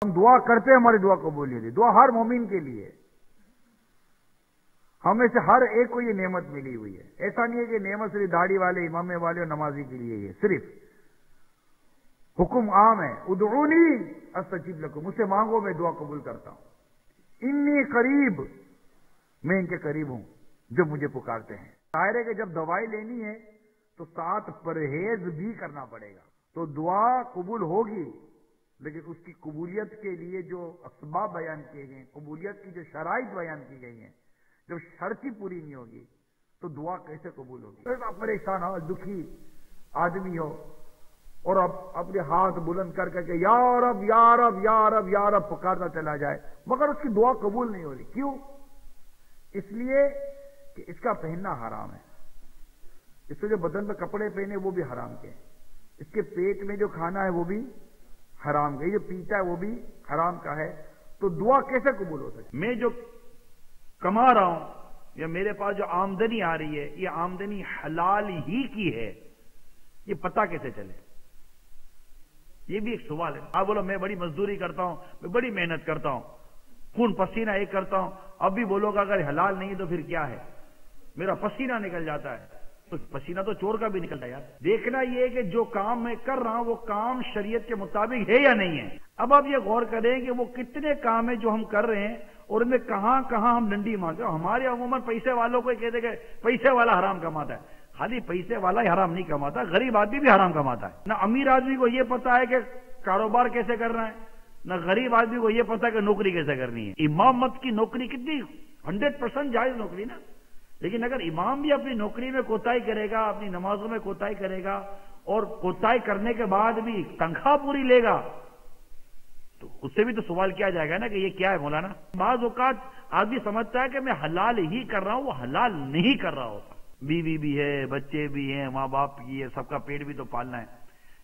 ہم دعا کرتے ہیں ہماری دعا قبول ہوتی ہے. دعا ہر مومن کے لیے. ہمیں سے ہر ایک کو یہ نعمت ملی ہوئی ہے. ایسا نہیں ہے کہ نعمت صرف داڑھی والے, امام والے اور نمازی کے لیے. یہ صرف حکم عام ہے. ادعونی استجب لکم, مجھ سے مانگو میں دعا قبول کرتا ہوں. انی قریب, میں ان کے قریب ہوں جب مجھے پکارتے ہیں. ظاہر ہے کہ جب دوائی لینی ہے تو ساتھ پرہیز بھی کرنا پڑے گا. تو دعا قبول ہوگی, لیکن اس کی قبولیت کے لیے جو اسباب بیان کیے گئے ہیں, قبولیت کی جو شرائط بیان کی گئی ہیں, جب شرط ہی پوری نہیں ہوگی تو دعا کیسے قبول ہوگی؟ آپ پریشان ہو, دکھی آدمی ہو اور اب اپنے ہاتھ بلند کر کے یا رب یا رب یا رب یا رب پکارتا چلا جائے, مگر اس کی دعا قبول نہیں ہو رہی. کیوں؟ اس لیے کہ اس کا پہننا حرام ہے. اس سے جو بدن پہ کپڑے پہنے وہ بھی حرام کے ہیں. اس کے پیٹ میں جو کھانا ہے وہ بھی حرام کا ہے. جو پیتا ہے وہ بھی حرام کا ہے. تو دعا کیسے قبول ہو سکتی؟ میں جو کما رہا ہوں یا میرے پاس جو آمدنی آ رہی ہے, یہ آمدنی حلال ہی کی ہے, یہ پتہ کیسے چلے؟ یہ بھی ایک سوال ہے. آپ بولو میں بڑی مزدوری کرتا ہوں, میں بڑی محنت کرتا ہوں, خون پسینہ ایک کرتا ہوں, اب بھی بولو گا اگر حلال نہیں تو پھر کیا ہے؟ میرا پسینہ نکل جاتا ہے. تو پسینہ تو چور کا بھی نکلتا ہے یار. دیکھنا یہ ہے کہ جو کام میں کر رہا ہوں وہ کام شریعت کے مطابق ہے یا نہیں ہے. اب آپ یہ غور کریں کہ وہ کتنے کام ہیں جو ہم کر رہے ہیں اور ان میں کہاں کہاں ہم ڈنڈی مانگتے ہیں. ہمارے عموماً پیسے والوں کو کہتے کہ پیسے والا حرام کماتا ہے. خالی پیسے والا ہی حرام نہیں کماتا, غریب آدمی بھی حرام کماتا ہے. نہ امیر آدمی کو یہ پتا ہے کہ کاروبار کیسے کرنا ہے, نہ غریب آدمی کو یہ پتا ہے کہ نوکری کیسے کرنی ہے. امامت کی نوکری کتنی 100% جائز نوکری نا, لیکن اگر امام بھی اپنی نوکری میں کوتاہی کرے گا, اپنی نمازوں میں کوتاہی کرے گا اور کوتاہی کرنے کے بعد بھی تنخواہ پوری لے گا تو اس سے بھی تو سوال کیا جائے گا نا کہ یہ کیا ہے مولانا. بعض اوقات آدمی سمجھتا ہے کہ میں حلال ہی کر رہا ہوں, وہ حلال نہیں کر رہا ہوتا. بیوی بھی ہے, بچے بھی ہیں, ماں باپ کی ہے, سب کا پیٹ بھی تو پالنا ہے.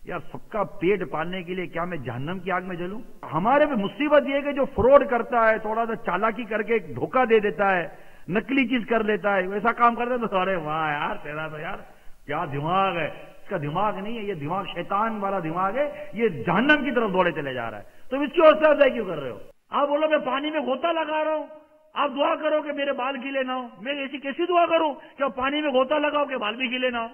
یار سب کا پیٹ پالنے کے لیے کیا میں جہنم کی آگ میں جلوں؟ ہمارے پہ مصیبت یہ ہے کہ جو فراڈ کرتا ہے, تھوڑا سا چالاکی کر کے دھوکہ دے دیتا ہے, نقلی چیز کر لیتا ہے, ویسا کام کرتا ہے تو ارے واہ یار تیرا تو یار کیا دماغ ہے. اس کا دماغ نہیں ہے, یہ دماغ شیطان والا دماغ ہے, یہ جہنم کی طرف دوڑے چلے جا رہا ہے. تم اس کی حوصلہ افزائی کیوں کر رہے ہو؟ آپ بولو میں پانی میں غوطہ لگا رہا ہوں, آپ دعا کرو کہ میرے بال گیلے نہ ہو. میں ایسی کیسی دعا کروں کہ پانی میں غوطہ لگاؤ کہ بال بھی گیلے نہ ہو؟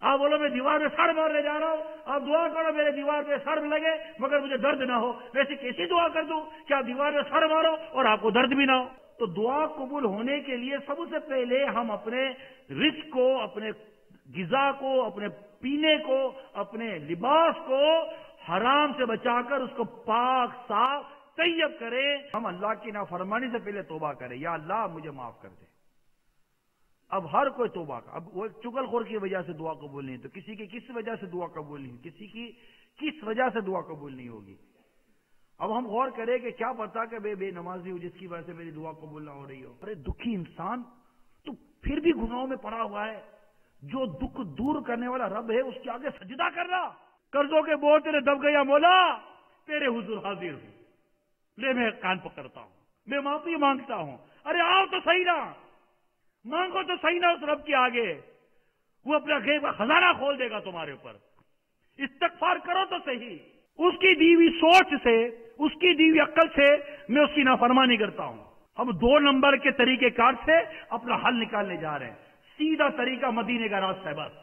آپ بولو میں دیوار میں سر مارنے جا رہا ہوں, آپ دعا کرو میرے دیوار پہ سر لگے مگر مجھے درد نہ ہو. میں ایسی کیسی دعا کر دوں کہ آپ دیوار میں سر مارو اور آپ کو درد بھی نہ ہو؟ تو دعا قبول ہونے کے لیے سب سے پہلے ہم اپنے رزق کو, اپنے غذا کو, اپنے پینے کو, اپنے لباس کو حرام سے بچا کر اس کو پاک صاف طیب کریں. ہم اللہ کی نافرمانی سے پہلے توبہ کریں, یا اللہ مجھے معاف کر دے. اب ہر کوئی توبہ کا, اب وہ چغل خور کی وجہ سے دعا قبول نہیں, تو کسی کی کس وجہ سے دعا قبول نہیں, کسی کی کس وجہ سے دعا قبول نہیں ہوگی. اب ہم غور کریں کہ کیا پتا کہ بے نمازی ہو جس کی وجہ سے میری دعا قبول نہ ہو رہی ہو. ارے دکھی انسان تو پھر بھی گناہوں میں پڑا ہوا ہے. جو دکھ دور کرنے والا رب ہے اس کے آگے سجدہ کر رہا. قرضوں کے بوجھ تیرے دب گیا مولا, تیرے حضور حاضر ہوں, لے میں کان پکڑتا ہوں, میں معافی مانگتا ہوں. ارے آؤ تو صحیح نا, مانگو تو صحیح نا اس رب کے آگے, وہ اپنا غیب کا خزانہ کھول دے گا تمہارے اوپر. استغفار کرو تو صحیح. اس کی دی ہوئی سوچ سے, اس کی دی ہوئی عقل سے میں اس کی نافرمانی کرتا ہوں. ہم 2 نمبر کے طریقے کار سے اپنا حل نکالنے جا رہے ہیں. سیدھا طریقہ مدینے کا راستہ ہے بس.